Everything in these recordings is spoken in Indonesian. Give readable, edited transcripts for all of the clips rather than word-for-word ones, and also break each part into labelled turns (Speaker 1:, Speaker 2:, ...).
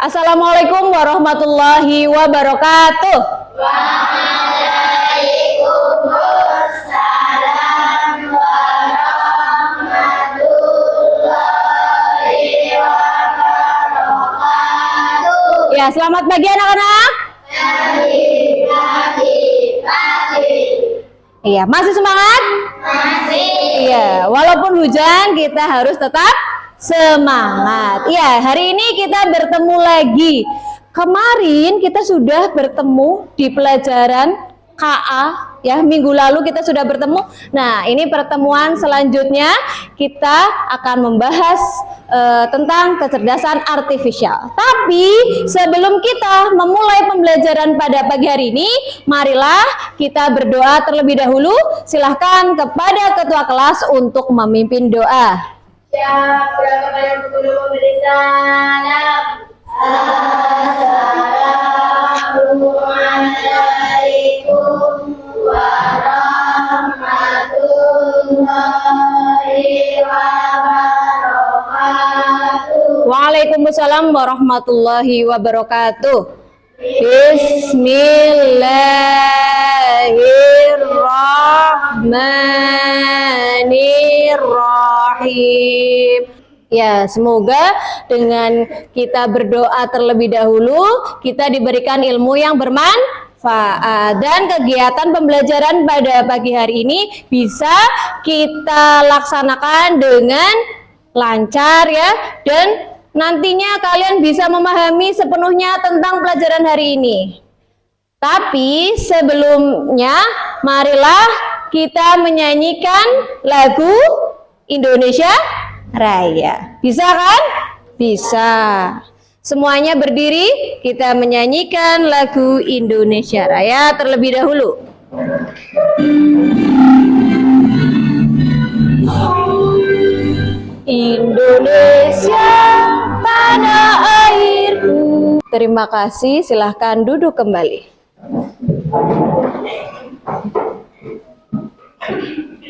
Speaker 1: Assalamualaikum warahmatullahi wabarakatuh.
Speaker 2: Waalaikumsalam warahmatullahi wabarakatuh.
Speaker 1: Ya, selamat pagi anak-anak.
Speaker 2: Pagi.
Speaker 1: Iya, masih semangat?
Speaker 2: Masih.
Speaker 1: Iya, walaupun hujan kita harus tetap semangat. Ya, hari ini kita bertemu lagi. Kemarin kita sudah bertemu di pelajaran KA, ya, minggu lalu kita sudah bertemu. Nah, ini pertemuan selanjutnya kita akan membahas tentang kecerdasan artifisial. Tapi sebelum kita memulai pembelajaran pada pagi hari ini, marilah kita berdoa terlebih dahulu. Silahkan kepada ketua kelas untuk memimpin doa.
Speaker 2: Siapa kepada guru memberi salam. Assalamualaikum warahmatullahi wabarakatuh.
Speaker 1: Waalaikumsalam warahmatullahi wabarakatuh. Bismillahirrahmanirrahim. Ya, semoga dengan kita berdoa terlebih dahulu, kita diberikan ilmu yang bermanfaat dan kegiatan pembelajaran pada pagi hari ini bisa kita laksanakan dengan lancar, ya, dan nantinya kalian bisa memahami sepenuhnya tentang pelajaran hari ini. Tapi sebelumnya, marilah kita menyanyikan lagu Indonesia Raya. Bisa kan? Bisa. Semuanya berdiri, kita menyanyikan lagu Indonesia Raya terlebih dahulu. Indonesia, tanah airku. Terima kasih, silahkan duduk kembali.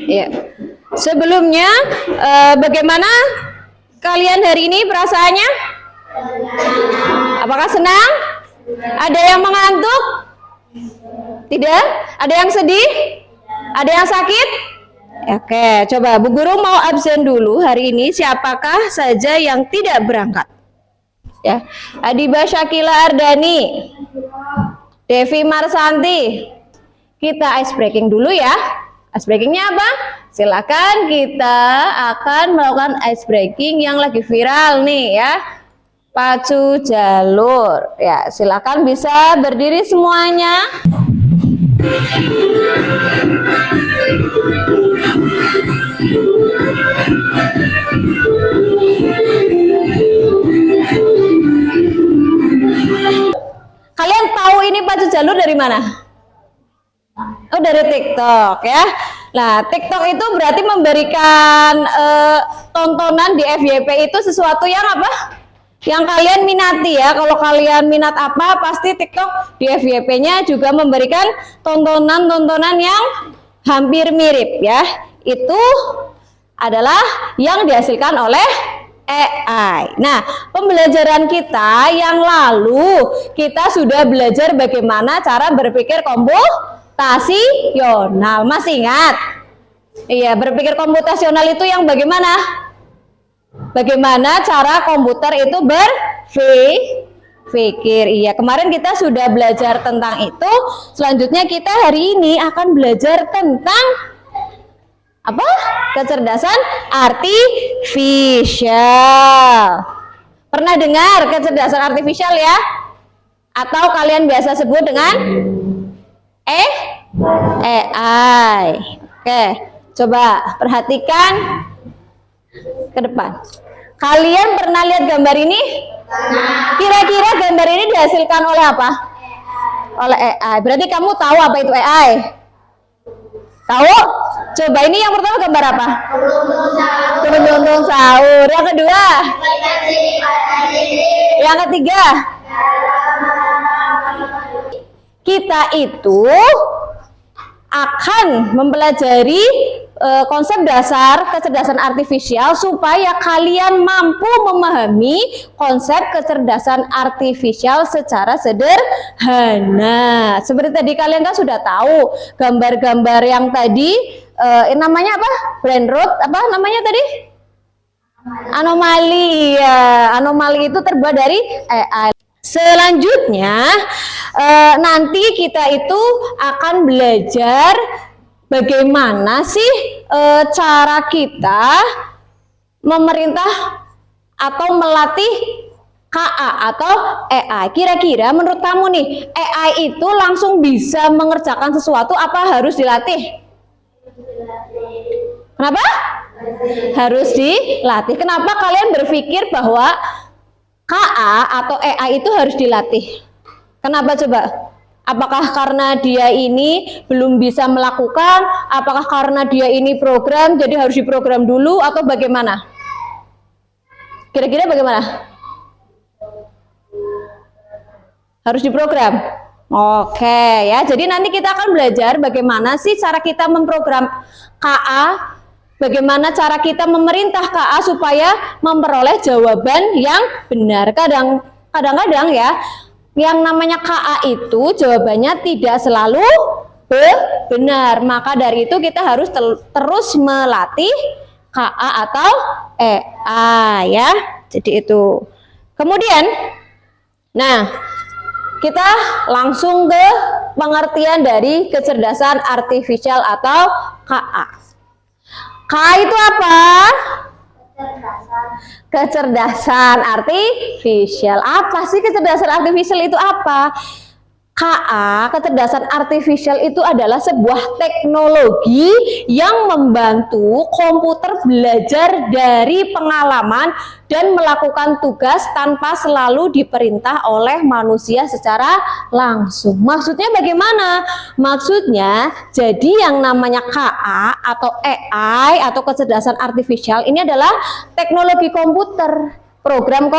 Speaker 1: Ya. Sebelumnya, bagaimana kalian hari ini perasaannya? Apakah senang? Ada yang mengantuk? Tidak? Ada yang sedih? Ada yang sakit? Oke, coba Bu Guru mau absen dulu hari ini. Siapakah saja yang tidak berangkat? Ya, Adiba Syakila Ardani, Devi Marsanti. Kita ice breaking dulu ya. Ice breakingnya apa? Silakan, kita akan melakukan ice breaking yang lagi viral nih ya. Pacu jalur. Ya, silakan bisa berdiri semuanya. Kalian tahu ini pacu jalur dari mana? Oh, dari TikTok ya. Nah, TikTok itu berarti memberikan tontonan di FYP itu sesuatu yang apa? Yang kalian minati ya. Kalau kalian minat apa, pasti TikTok di FYP-nya juga memberikan tontonan-tontonan yang hampir mirip ya. Itu adalah yang dihasilkan oleh AI. Nah, pembelajaran kita yang lalu kita sudah belajar bagaimana cara berpikir komputasional. Masih ingat? Iya, berpikir komputasional itu yang bagaimana? Bagaimana cara komputer itu berpikir. Iya, kemarin kita sudah belajar tentang itu. Selanjutnya kita hari ini akan belajar tentang apa? Kecerdasan artifisial. Pernah dengar kecerdasan artifisial ya? Atau kalian biasa sebut dengan AI. Oke, coba perhatikan ke depan. Kalian pernah lihat gambar ini? Kira-kira gambar ini dihasilkan oleh apa? Oleh AI. Berarti kamu tahu apa itu AI? Tahu? Coba ini yang pertama gambar apa? Keberuntung sahur. Yang kedua? Yang ketiga? Kita itu akan mempelajari konsep dasar kecerdasan artifisial supaya kalian mampu memahami konsep kecerdasan artifisial secara sederhana. Seperti tadi kalian kan sudah tahu gambar-gambar yang tadi namanya apa? Brain rot apa namanya tadi? Anomali. Ya, anomali itu terbuat dari AI. Selanjutnya nanti kita itu akan belajar bagaimana sih cara kita memerintah atau melatih KA atau AI. Kira-kira menurut kamu nih, AI itu langsung bisa mengerjakan sesuatu apa harus dilatih? Kenapa? Harus dilatih. Kenapa kalian berpikir bahwa KA atau AI itu harus dilatih? Kenapa coba? Apakah karena dia ini belum bisa melakukan? Apakah karena dia ini program, jadi harus diprogram dulu atau bagaimana? Kira-kira bagaimana? Harus diprogram? Oke ya, jadi nanti kita akan belajar bagaimana sih cara kita memprogram KA, bagaimana cara kita memerintah KA supaya memperoleh jawaban yang benar. Kadang-kadang ya, yang namanya KA itu jawabannya tidak selalu benar. Maka dari itu kita harus terus melatih KA atau EA ya. Jadi itu. Kemudian, nah kita langsung ke pengertian dari kecerdasan artifisial atau KA. KA itu apa? Kecerdasan artifisial. Apa sih kecerdasan artifisial itu apa? KA, kecerdasan artifisial itu adalah sebuah teknologi yang membantu komputer belajar dari pengalaman dan melakukan tugas tanpa selalu diperintah oleh manusia secara langsung. Maksudnya bagaimana? Maksudnya, jadi yang namanya KA atau AI atau kecerdasan artifisial ini adalah teknologi komputer, program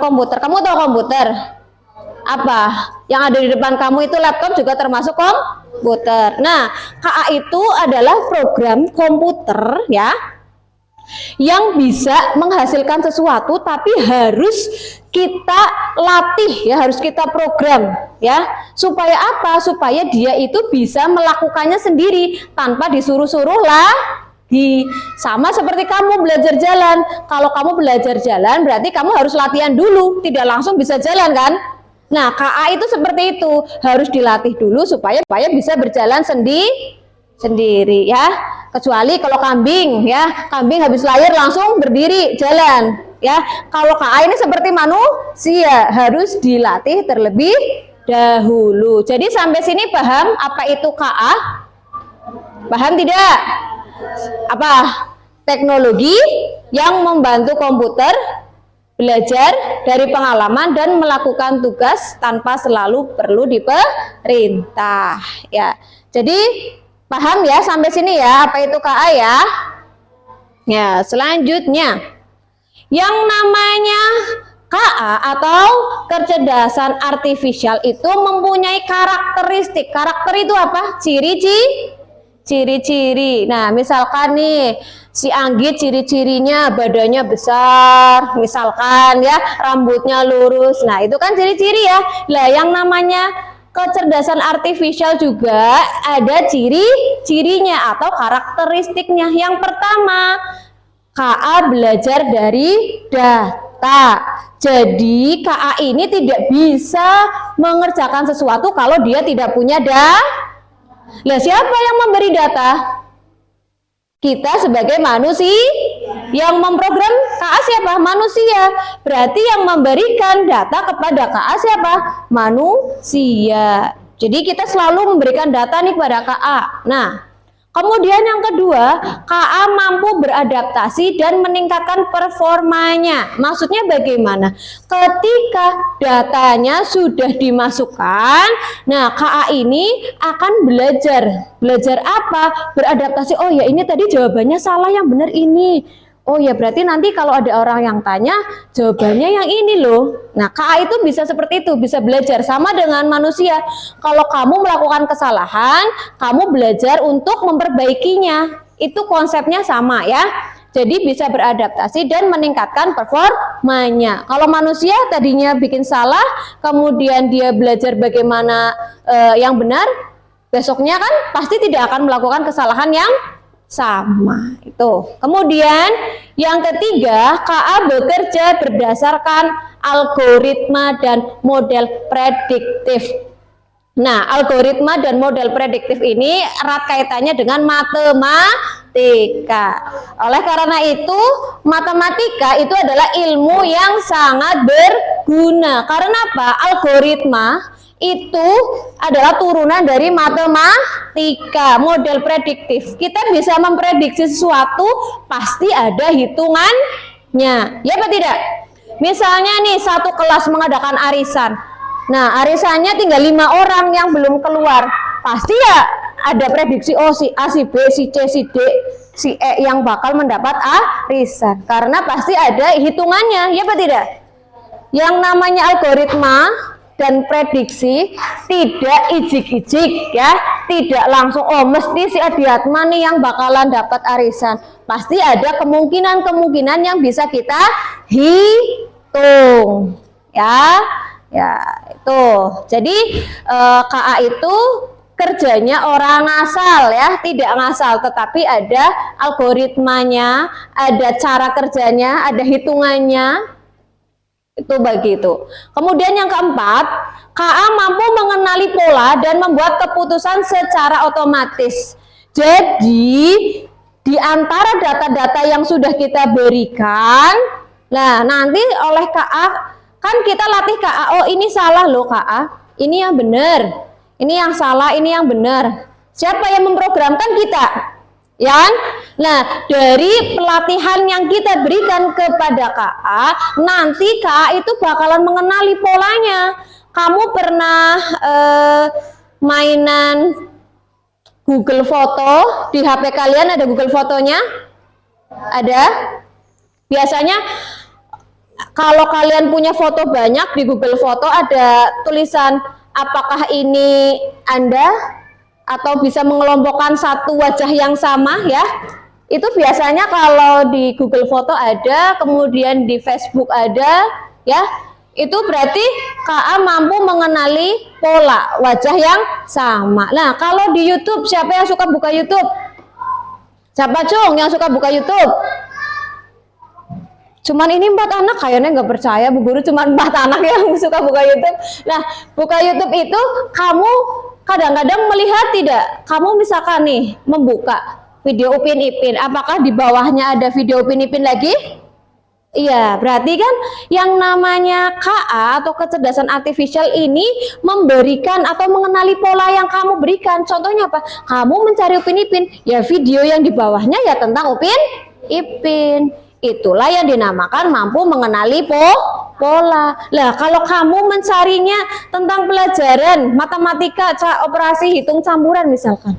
Speaker 1: komputer. Kamu tahu komputer? Apa yang ada di depan kamu itu laptop juga termasuk komputer. Nah, KA itu adalah program komputer ya yang bisa menghasilkan sesuatu tapi harus kita latih ya, harus kita program ya. Supaya apa? Supaya dia itu bisa melakukannya sendiri tanpa disuruh-suruh lagi. Sama seperti kamu belajar jalan. Kalau kamu belajar jalan berarti kamu harus latihan dulu, tidak langsung bisa jalan kan? Nah, KA itu seperti itu, harus dilatih dulu supaya bisa berjalan sendiri ya. Kecuali kalau kambing ya, kambing habis lahir langsung berdiri jalan ya. Kalau KA ini seperti manusia, harus dilatih terlebih dahulu. Jadi sampai sini paham apa itu KA? Paham tidak? Apa? Teknologi yang membantu komputer belajar dari pengalaman dan melakukan tugas tanpa selalu perlu diperintah ya. Jadi paham ya sampai sini ya apa itu KA ya? Ya, selanjutnya yang namanya KA atau kecerdasan artifisial itu mempunyai karakteristik. Karakter itu apa? Ciri-ciri. Nah, misalkan nih si Anggit ciri-cirinya badannya besar, misalkan ya, rambutnya lurus. Nah, itu kan ciri-ciri ya. Lah, yang namanya kecerdasan artifisial juga ada ciri-cirinya atau karakteristiknya. Yang pertama, KA belajar dari data. Jadi, KA ini tidak bisa mengerjakan sesuatu kalau dia tidak punya data. Lah, siapa yang memberi data? Kita sebagai manusia. Yang memprogram KA siapa? Manusia. Berarti yang memberikan data kepada KA siapa? Manusia. Jadi kita selalu memberikan data nih kepada KA. Nah, kemudian yang kedua, KA mampu beradaptasi dan meningkatkan performanya. Maksudnya bagaimana? Ketika datanya sudah dimasukkan, nah KA ini akan belajar. Belajar apa? Beradaptasi. Oh ya, ini tadi jawabannya salah, yang benar ini. Oh ya, berarti nanti kalau ada orang yang tanya, jawabannya yang ini loh. Nah, KA itu bisa seperti itu, bisa belajar sama dengan manusia. Kalau kamu melakukan kesalahan, kamu belajar untuk memperbaikinya. Itu konsepnya sama ya. Jadi bisa beradaptasi dan meningkatkan performanya. Kalau manusia tadinya bikin salah, kemudian dia belajar bagaimana yang benar, besoknya kan pasti tidak akan melakukan kesalahan yang sama itu. Kemudian yang ketiga, KA bekerja berdasarkan algoritma dan model prediktif. Nah, algoritma dan model prediktif ini erat kaitannya dengan matematika. Oleh karena itu, matematika itu adalah ilmu yang sangat berguna. Karena apa? Algoritma itu adalah turunan dari matematika, model prediktif. Kita bisa memprediksi sesuatu, pasti ada hitungannya. Ya apa tidak? Misalnya nih, satu kelas mengadakan arisan. Nah, arisannya tinggal 5 orang yang belum keluar. Pasti ya ada prediksi, oh si A, si B, si C, si D, si E yang bakal mendapat arisan. Karena pasti ada hitungannya, ya apa tidak? Yang namanya algoritma dan prediksi tidak ijik-ijik ya, tidak langsung oh mesti si Adiatma nih yang bakalan dapat arisan. Pasti ada kemungkinan-kemungkinan yang bisa kita hitung ya. Ya, itu. Jadi KA itu kerjanya orang ngasal ya, tidak ngasal, tetapi ada algoritmanya, ada cara kerjanya, ada hitungannya. Itu begitu. Kemudian yang keempat, KA mampu mengenali pola dan membuat keputusan secara otomatis. Jadi di antara data-data yang sudah kita berikan, nah nanti oleh KA kan kita latih KA, oh ini salah loh KA, ini yang benar, ini yang salah, ini yang benar. Siapa yang memprogramkan? Kita. Ya, nah dari pelatihan yang kita berikan kepada KA, nanti KA itu bakalan mengenali polanya. Kamu pernah mainan Google Foto di HP kalian? Ada Google Fotonya? Ada? Biasanya kalau kalian punya foto banyak di Google Foto, ada tulisan apakah ini Anda? Atau bisa mengelompokkan satu wajah yang sama ya. Itu biasanya kalau di Google Foto ada, kemudian di Facebook ada ya. Itu berarti KA mampu mengenali pola wajah yang sama. Nah, kalau di YouTube, siapa yang suka buka YouTube? Siapa Cung yang suka buka YouTube? Cuman ini 4 anak, kayaknya nggak percaya Bu Guru, cuman 4 anak yang suka buka YouTube. Nah, buka YouTube itu kamu kadang-kadang melihat tidak, kamu misalkan nih membuka video Upin Ipin, apakah di bawahnya ada video Upin Ipin lagi? Iya, berarti kan yang namanya KA atau kecerdasan artifisial ini memberikan atau mengenali pola yang kamu berikan. Contohnya apa? Kamu mencari Upin Ipin, ya video yang di bawahnya ya tentang Upin Ipin. Itulah yang dinamakan mampu mengenali pola. Lah, kalau kamu mencarinya tentang pelajaran matematika, operasi hitung campuran misalkan,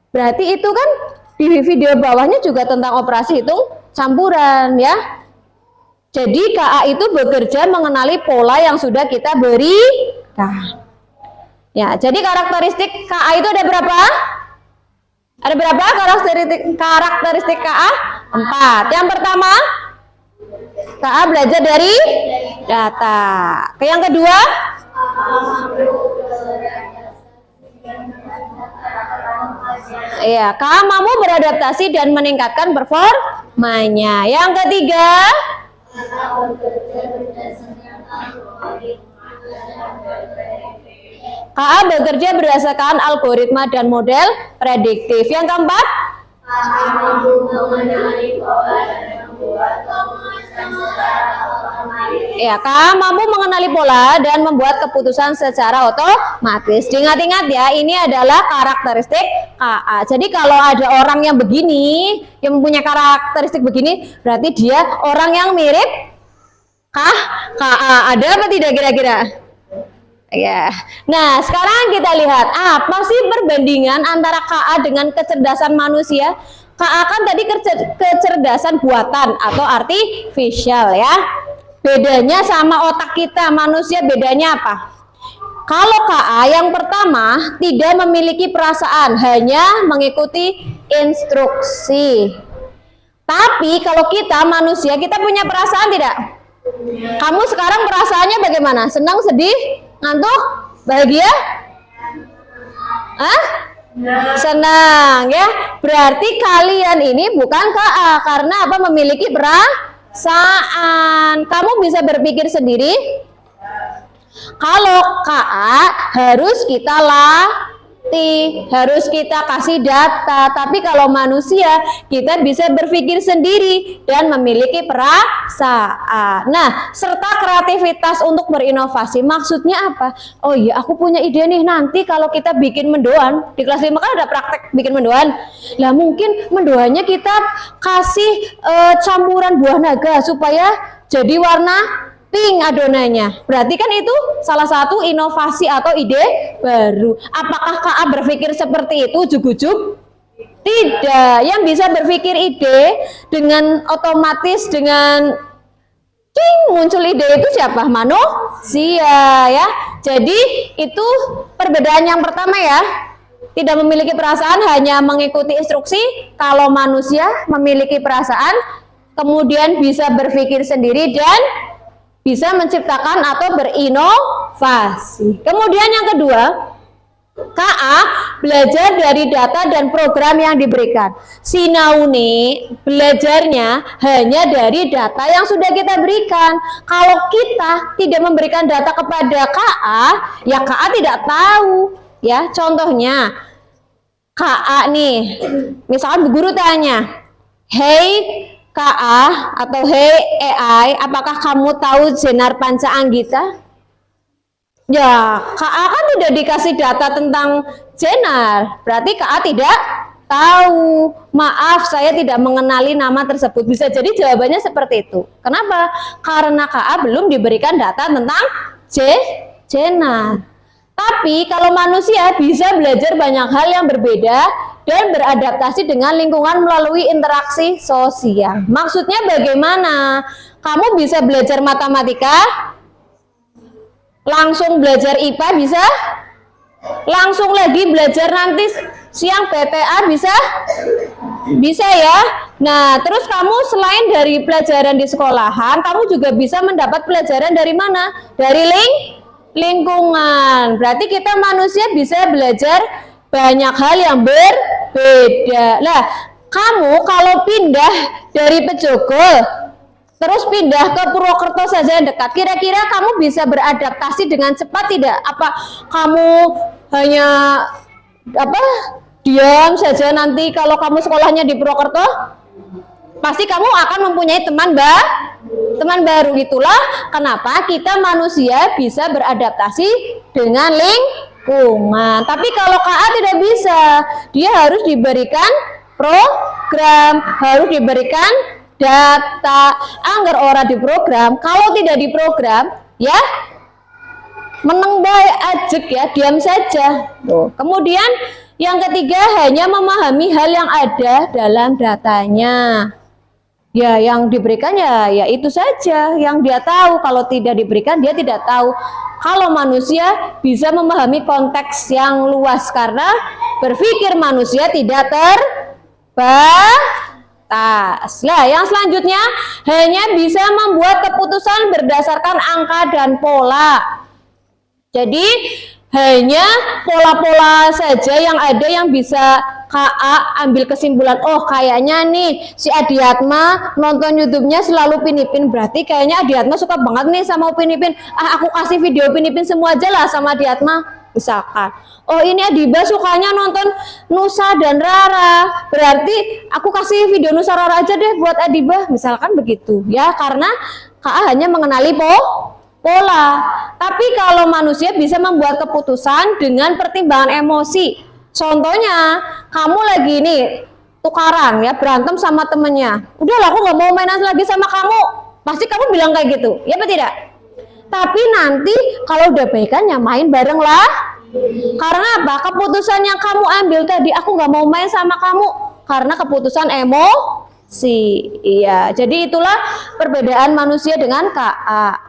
Speaker 1: berarti itu kan di video bawahnya juga tentang operasi hitung campuran ya. Jadi KA itu bekerja mengenali pola yang sudah kita berikan. Ya, jadi karakteristik KA itu ada berapa? Ada berapa karakteristik KA? 4. Yang pertama, KA belajar dari data. Yang kedua, iya, KA mampu beradaptasi dan meningkatkan performanya. Yang ketiga, KA bekerja berdasarkan algoritma dan model prediktif. Yang keempat, ya, KA mampu mengenali pola dan membuat keputusan secara otomatis. Diingat-ingat ya, ini adalah karakteristik KA. Jadi kalau ada orang yang begini, yang mempunyai karakteristik begini, berarti dia orang yang mirip KA. Ada apa tidak kira-kira? Ya. Nah, sekarang kita lihat apa sih perbandingan antara KA dengan kecerdasan manusia? KA kan tadi kecerdasan buatan atau artificial ya. Bedanya sama otak kita manusia, bedanya apa? Kalau KA yang pertama tidak memiliki perasaan, hanya mengikuti instruksi. Tapi kalau kita manusia, kita punya perasaan tidak? Kamu sekarang perasaannya bagaimana? Senang, sedih, ngantuk, bahagia? Hah? Senang ya. Berarti kalian ini bukan KA karena apa? Memiliki perasaan. Kamu bisa berpikir sendiri. Kalau KA harus kita latih, harus kita kasih data. Tapi kalau manusia kita bisa berpikir sendiri dan memiliki perasaan. Nah, serta kreativitas untuk berinovasi. Maksudnya apa? Oh iya, aku punya ide nih, nanti kalau kita bikin mendoan, di kelas 5 kan ada praktek bikin mendoan. Lah mungkin mendoannya kita kasih campuran buah naga supaya jadi warna pink adonannya. Berarti kan itu salah satu inovasi atau ide baru. Apakah KA berpikir seperti itu ujug-ujug? Tidak. Yang bisa berpikir ide dengan otomatis dengan muncul ide itu siapa? Manusia ya. Jadi itu perbedaan yang pertama ya. Tidak memiliki perasaan, hanya mengikuti instruksi. Kalau manusia memiliki perasaan, kemudian bisa berpikir sendiri dan bisa menciptakan atau berinovasi. Kemudian yang kedua, KA belajar dari data dan program yang diberikan. Si Nauni belajarnya hanya dari data yang sudah kita berikan. Kalau kita tidak memberikan data kepada KA, ya KA tidak tahu. Ya, contohnya KA nih, misalkan guru tanya, "Hey KA atau hey AI, apakah kamu tahu Jenar Panca Anggita?" Ya, KA kan tidak dikasih data tentang Jenar, berarti KA tidak tahu. Maaf, saya tidak mengenali nama tersebut. Bisa jadi jawabannya seperti itu. Kenapa? Karena KA belum diberikan data tentang Jenar. Tapi kalau manusia bisa belajar banyak hal yang berbeda dan beradaptasi dengan lingkungan melalui interaksi sosial. Maksudnya bagaimana? Kamu bisa belajar matematika, langsung belajar IPA bisa, langsung lagi belajar nanti siang PTA bisa? Bisa ya. Nah, terus kamu selain dari pelajaran di sekolahan, kamu juga bisa mendapat pelajaran dari mana? Dari lingkungan. Berarti kita manusia bisa belajar banyak hal yang berbeda. Lah, kamu kalau pindah dari Pejogol terus pindah ke Purwokerto saja yang dekat, kira-kira kamu bisa beradaptasi dengan cepat tidak? Apa kamu hanya diam saja nanti kalau kamu sekolahnya di Purwokerto? Pasti kamu akan mempunyai teman baru. Itulah kenapa kita manusia bisa beradaptasi dengan lingkungan. Tapi kalau KA tidak bisa, dia harus diberikan program, harus diberikan data. Angger ora diprogram, kalau tidak diprogram ya meneng bae ajek ya, diam saja. Tuh. Kemudian yang ketiga, hanya memahami hal yang ada dalam datanya. Ya, yang diberikan ya itu saja yang dia tahu. Kalau tidak diberikan, dia tidak tahu. Kalau manusia bisa memahami konteks yang luas karena berpikir manusia tidak terbatas. Nah, yang selanjutnya hanya bisa membuat keputusan berdasarkan angka dan pola. Jadi hanya pola-pola saja yang ada yang bisa KA ambil kesimpulan. Oh, kayaknya nih si Adiatma nonton YouTube-nya selalu Upin Ipin, berarti kayaknya Adiatma suka banget nih sama Upin Ipin. Aku kasih video Upin Ipin semua aja lah sama Adiatma. Misalkan, oh ini Adiba sukanya nonton Nusa dan Rara, berarti aku kasih video Nusa Rara aja deh buat Adiba. Misalkan begitu ya, karena KA hanya mengenali pola. Tapi kalau manusia bisa membuat keputusan dengan pertimbangan emosi. Contohnya, kamu lagi nih tukaran ya, berantem sama temennya. Udahlah, aku nggak mau mainan lagi sama kamu. Pasti kamu bilang kayak gitu, ya apa tidak? Tapi nanti kalau udah baikan ya main bareng lah. Karena apa? Keputusan yang kamu ambil tadi, aku nggak mau main sama kamu. karena keputusan emosi. Iya, jadi itulah perbedaan manusia dengan KA.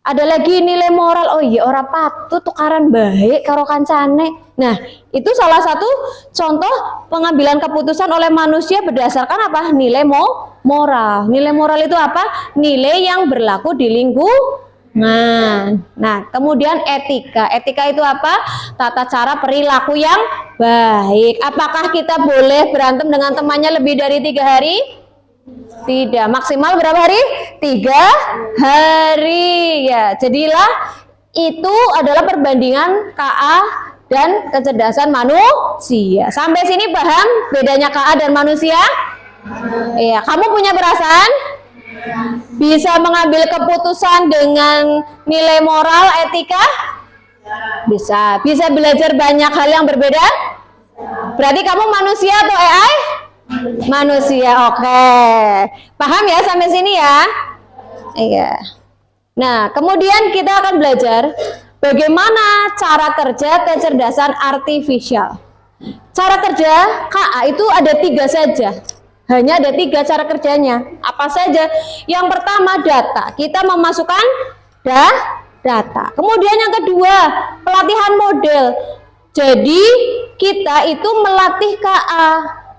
Speaker 1: Ada lagi nilai moral. Oh iya, ora patut tukaran baik karo kancane. Nah, itu salah satu contoh pengambilan keputusan oleh manusia berdasarkan apa? Nilai moral. Nilai moral itu apa? Nilai yang berlaku di lingkungan. Nah, kemudian etika. Etika itu apa? Tata cara perilaku yang baik. Apakah kita boleh berantem dengan temannya lebih dari 3 hari? Tidak. Maksimal berapa hari? 3 hari. Ya, jadilah itu adalah perbandingan KA dan kecerdasan manusia. Sampai sini paham bedanya KA dan manusia? Iya, kamu punya perasaan? Bisa mengambil keputusan dengan nilai moral, etika? Bisa. Bisa belajar banyak hal yang berbeda? Berarti kamu manusia atau AI? Manusia, oke. Paham ya sampai sini ya? Iya. Nah, kemudian kita akan belajar bagaimana cara kerja kecerdasan artifisial. Cara kerja KA itu ada 3 saja. Hanya ada 3 cara kerjanya. Apa saja? Yang pertama, data. Kita memasukkan data. Kemudian yang kedua, pelatihan model. Jadi kita itu melatih KA.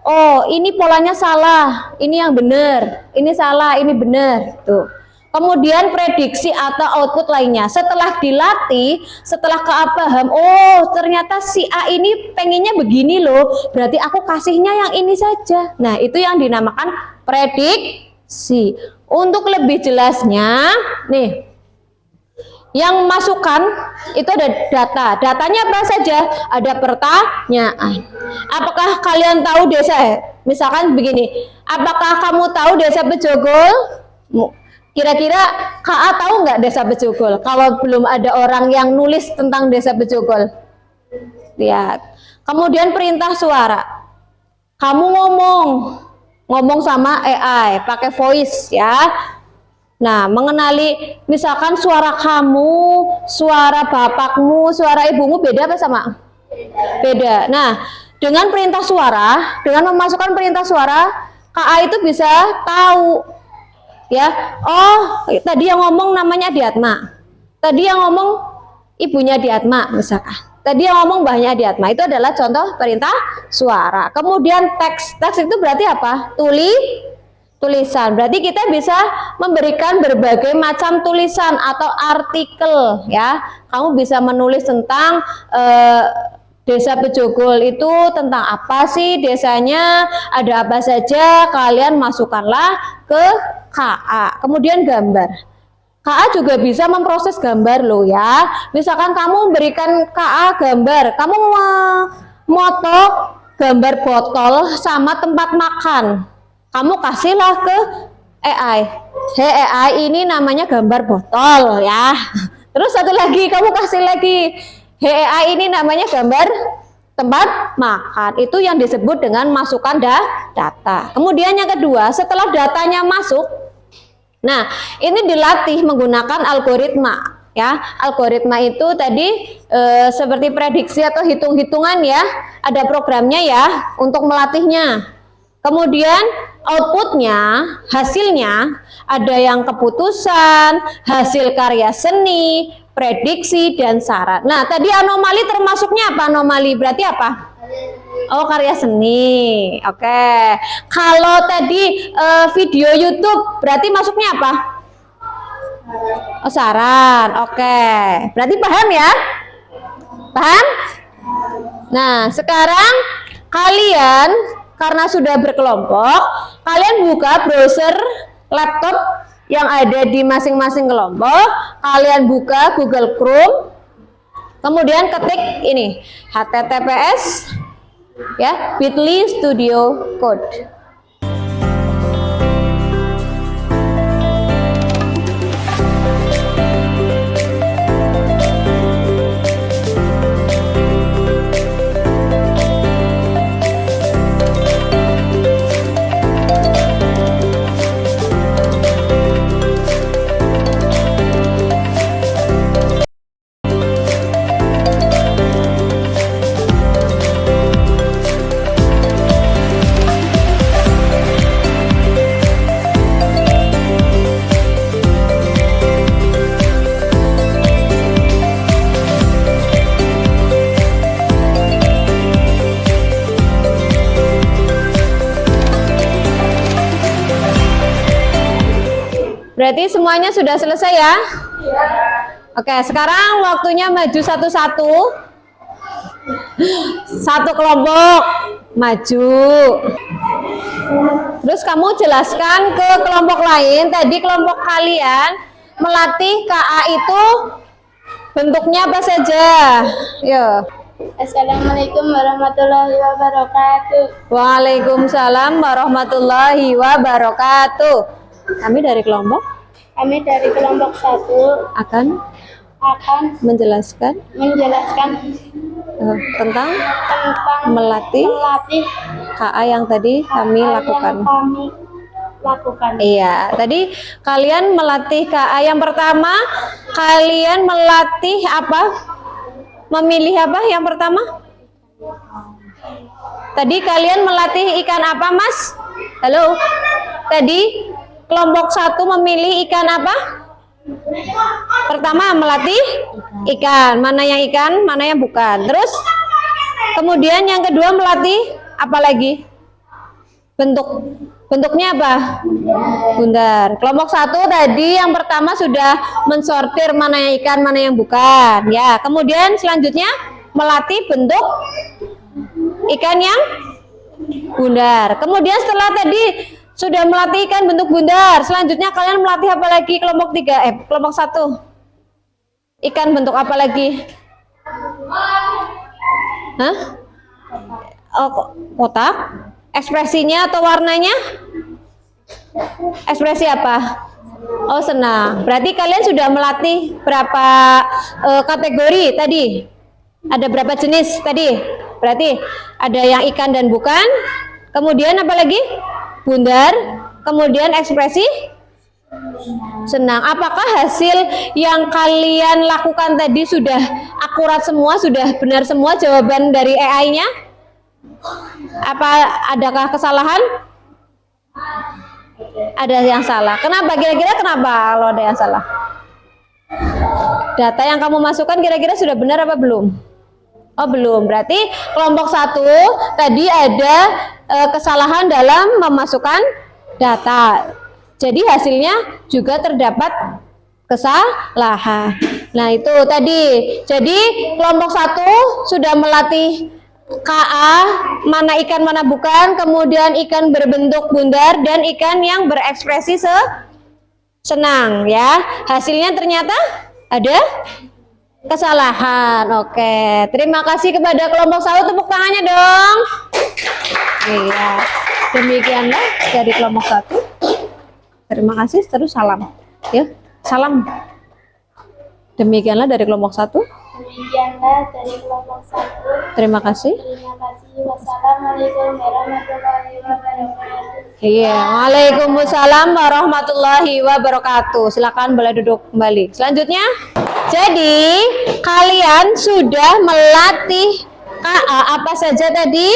Speaker 1: Oh, ini polanya salah, ini yang benar, ini salah, ini benar. Tuh. Kemudian prediksi atau output lainnya. Setelah dilatih, setelah KA paham, oh ternyata si A ini pengennya begini loh, berarti aku kasihnya yang ini saja. Nah, itu yang dinamakan prediksi. Untuk lebih jelasnya, nih, yang masukkan itu ada data. Datanya apa saja? Ada pertanyaan. Apakah kalian tahu desa? Misalkan begini. Apakah kamu tahu desa Bejogol? Kira-kira KA tahu nggak desa Bejogol? Kalau belum ada orang yang nulis tentang desa Bejogol. Lihat. Kemudian perintah suara. Kamu ngomong sama AI, pakai voice ya. Nah, mengenali misalkan suara kamu, suara bapakmu, suara ibumu beda apa sama? Beda. Nah, dengan perintah suara, dengan memasukkan perintah suara, KA itu bisa tahu ya. Oh, tadi yang ngomong namanya Diatma. Tadi yang ngomong ibunya Diatma misalkan. Tadi yang ngomong mbahnya Diatma. Itu adalah contoh perintah suara. Kemudian teks. Teks itu berarti apa? Tulisan. Berarti kita bisa memberikan berbagai macam tulisan atau artikel ya. Kamu bisa menulis tentang desa Bejogol itu tentang apa sih desanya, ada apa saja, kalian masukkanlah ke KA. Kemudian gambar. KA juga bisa memproses gambar loh ya. Misalkan kamu memberikan KA gambar, kamu moto gambar botol sama tempat makan. Kamu kasihlah ke AI. Hey AI, ini namanya gambar botol ya. Terus satu lagi kamu kasih lagi. Hey AI, ini namanya gambar tempat makan. Itu yang disebut dengan masukkan data. Kemudian yang kedua, setelah datanya masuk, nah ini dilatih menggunakan algoritma ya. Algoritma itu tadi seperti prediksi atau hitung-hitungan ya. Ada programnya ya untuk melatihnya. Kemudian outputnya, hasilnya ada yang keputusan, hasil karya seni, prediksi, dan syarat. Nah, tadi anomali termasuknya apa? Anomali berarti apa? Oh, karya seni. Oke. Kalau tadi video YouTube berarti masuknya apa? Oh, saran. Oke. Berarti paham ya? Paham? Nah, sekarang kalian karena sudah berkelompok, kalian buka browser laptop yang ada di masing-masing kelompok, kalian buka Google Chrome, kemudian ketik ini https ya bit.ly studio code. Berarti semuanya sudah selesai ya? Oke, sekarang waktunya maju satu-satu. Satu kelompok maju. Terus kamu jelaskan ke kelompok lain. Tadi kelompok kalian melatih KA itu bentuknya apa saja? Yo.
Speaker 2: Assalamualaikum warahmatullahi wabarakatuh.
Speaker 1: Waalaikumsalam warahmatullahi wabarakatuh. Kami dari kelompok
Speaker 2: Kami dari kelompok 1
Speaker 1: akan menjelaskan tentang melatih KA yang tadi kami lakukan. Iya, tadi kalian melatih KA yang pertama, kalian melatih apa? Memilih apa yang pertama? Tadi kalian melatih ikan apa, Mas? Halo? Tadi kelompok 1 memilih ikan apa? Pertama melatih ikan, mana yang ikan, mana yang bukan. Terus kemudian yang kedua melatih apa lagi? Bentuknya apa? Bundar. Kelompok 1 tadi yang pertama sudah mensortir mana yang ikan, mana yang bukan. Ya, kemudian selanjutnya melatih bentuk ikan yang bundar. Kemudian setelah tadi sudah melatih ikan bentuk bundar, selanjutnya kalian melatih apa lagi? Kelompok 3, kelompok 1. Ikan bentuk apa lagi? Hah? Oh, kotak? Ekspresinya atau warnanya? Ekspresi apa? Oh, senang. Berarti kalian sudah melatih berapa kategori tadi? Ada berapa jenis tadi? Berarti ada yang ikan dan bukan. Kemudian apa lagi? Bundar. Kemudian ekspresi senang. Apakah hasil yang kalian lakukan tadi sudah akurat semua? Sudah benar semua jawaban dari AI-nya? Apa adakah kesalahan? Ada yang salah. Kenapa? Kira-kira kenapa kalau ada yang salah? Data yang kamu masukkan kira-kira sudah benar apa belum? Oh, belum. Berarti kelompok 1 tadi ada kesalahan dalam memasukkan data. Jadi hasilnya juga terdapat kesalahan. Nah, itu tadi. Jadi kelompok 1 sudah melatih KA, mana ikan mana bukan, kemudian ikan berbentuk bundar dan ikan yang berekspresi senang ya. Hasilnya ternyata ada kesalahan. Oke, terima kasih kepada kelompok 1, tepuk tangannya dong. Iya, demikianlah dari kelompok 1. Terima kasih, terus salam ya, salam. Demikianlah dari kelompok 1.
Speaker 2: Demikianlah dari kelompok 1.
Speaker 1: Terima kasih.
Speaker 2: Terima kasih. Wassalamualaikum warahmatullahi wabarakatuh.
Speaker 1: Iya, waalaikumsalam warahmatullahi wabarakatuh. Silakan boleh duduk kembali. Selanjutnya, jadi kalian sudah melatih KA apa saja tadi?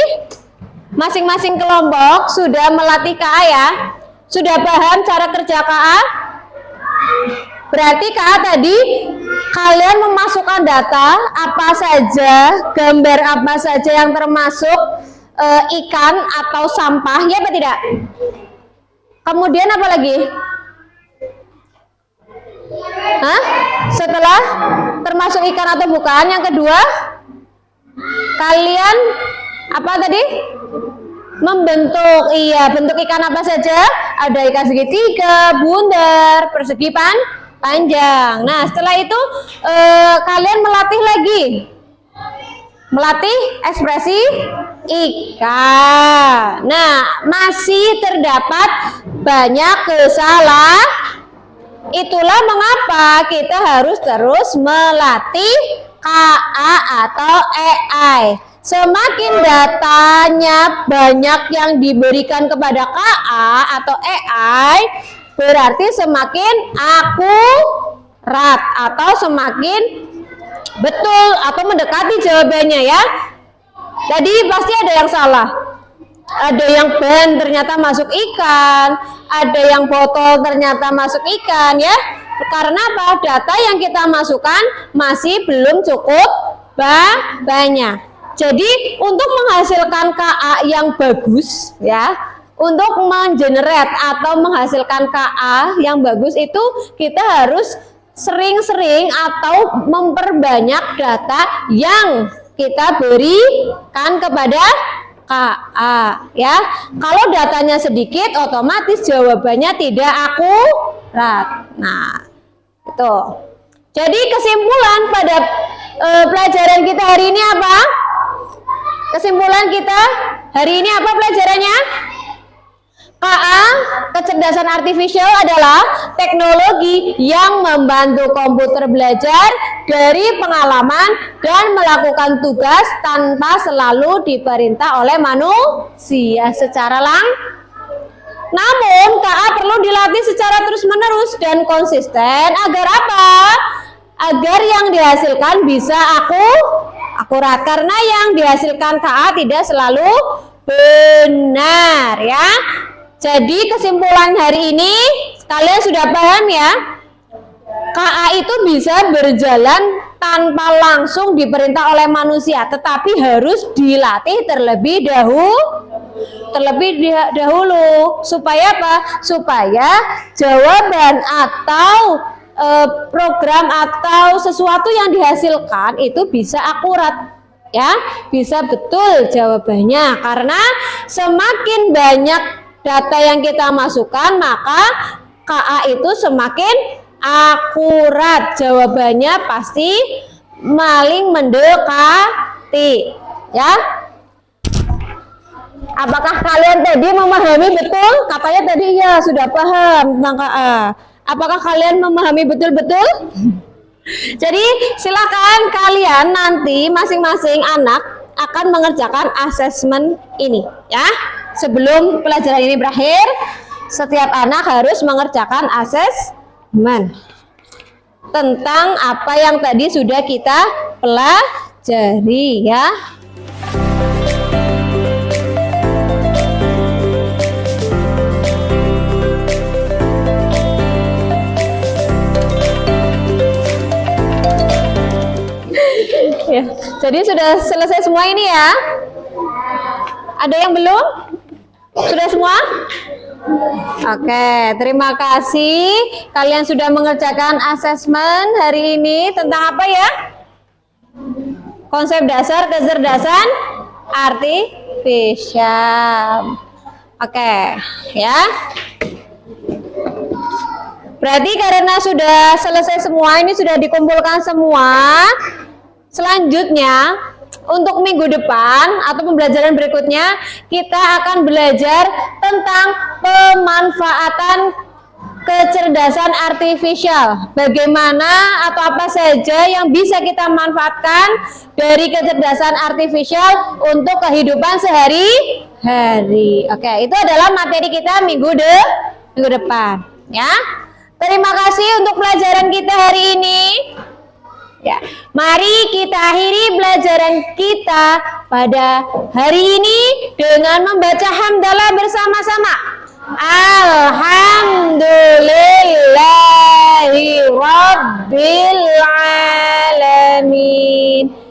Speaker 1: Masing-masing kelompok sudah melatih KA ya? Sudah paham cara kerja KA? Berarti KA tadi kalian memasukkan data apa saja, gambar apa saja yang termasuk ikan atau sampah, ya apa tidak? Kemudian apa lagi? Hah? Setelah termasuk ikan atau bukan, yang kedua kalian apa tadi? Membentuk. Iya, bentuk ikan apa saja? Ada ikan segitiga, bundar, persegi panjang. Nah, setelah itu kalian melatih lagi, melatih ekspresi ikan. Nah, masih terdapat banyak kesalahan. Itulah mengapa kita harus terus melatih KA atau AI. Semakin datanya banyak yang diberikan kepada KA atau AI, berarti semakin akurat atau semakin betul atau mendekati jawabannya ya. Tadi pasti ada yang salah. Ada yang ban ternyata masuk ikan, ada yang botol ternyata masuk ikan ya. Karena apa? Data yang kita masukkan masih belum cukup banyak. Jadi untuk menghasilkan KA yang bagus ya, untuk mengenerate atau menghasilkan KA yang bagus itu kita harus sering-sering atau memperbanyak data yang kita berikan kepada KA ya. Kalau datanya sedikit otomatis jawabannya tidak akurat. Nah, itu. Jadi kesimpulan pada pelajaran kita hari ini apa? Kesimpulan kita hari ini apa pelajarannya? KA, kecerdasan artifisial adalah teknologi yang membantu komputer belajar dari pengalaman dan melakukan tugas tanpa selalu diperintah oleh manusia secara Namun, KA perlu dilatih secara terus-menerus dan konsisten agar apa? Agar yang dihasilkan bisa akurat, karena yang dihasilkan KA tidak selalu benar ya. Jadi kesimpulan hari ini kalian sudah paham ya, KA itu bisa berjalan tanpa langsung diperintah oleh manusia, tetapi harus dilatih terlebih dahulu. Supaya apa? Supaya jawaban atau program atau sesuatu yang dihasilkan itu bisa akurat ya, bisa betul jawabannya. Karena semakin banyak data yang kita masukkan, maka KA itu semakin akurat, jawabannya pasti maling mendekati ya. Apakah kalian tadi memahami betul? Katanya tadi ya sudah paham tentang KA. Apakah kalian memahami betul-betul? Jadi silakan kalian nanti masing-masing anak akan mengerjakan asesmen ini ya. Sebelum pelajaran ini berakhir, setiap anak harus mengerjakan asesmen tentang apa yang tadi sudah kita pelajari ya. Ya, jadi sudah selesai semua ini ya. Ada yang belum? Sudah semua? Oke, terima kasih. Kalian sudah mengerjakan asesmen hari ini tentang apa ya? Konsep dasar kecerdasan artifisial. Oke, ya. Berarti karena sudah selesai semua, ini sudah dikumpulkan semua. Selanjutnya, untuk minggu depan atau pembelajaran berikutnya, kita akan belajar tentang pemanfaatan kecerdasan artifisial. Bagaimana atau apa saja yang bisa kita manfaatkan dari kecerdasan artifisial untuk kehidupan sehari-hari. Oke, itu adalah materi kita minggu depan, ya. Terima kasih untuk pelajaran kita hari ini. Ya, mari kita akhiri pelajaran kita pada hari ini dengan membaca hamdalah bersama-sama. Alhamdulillahi Rabbil Alamin.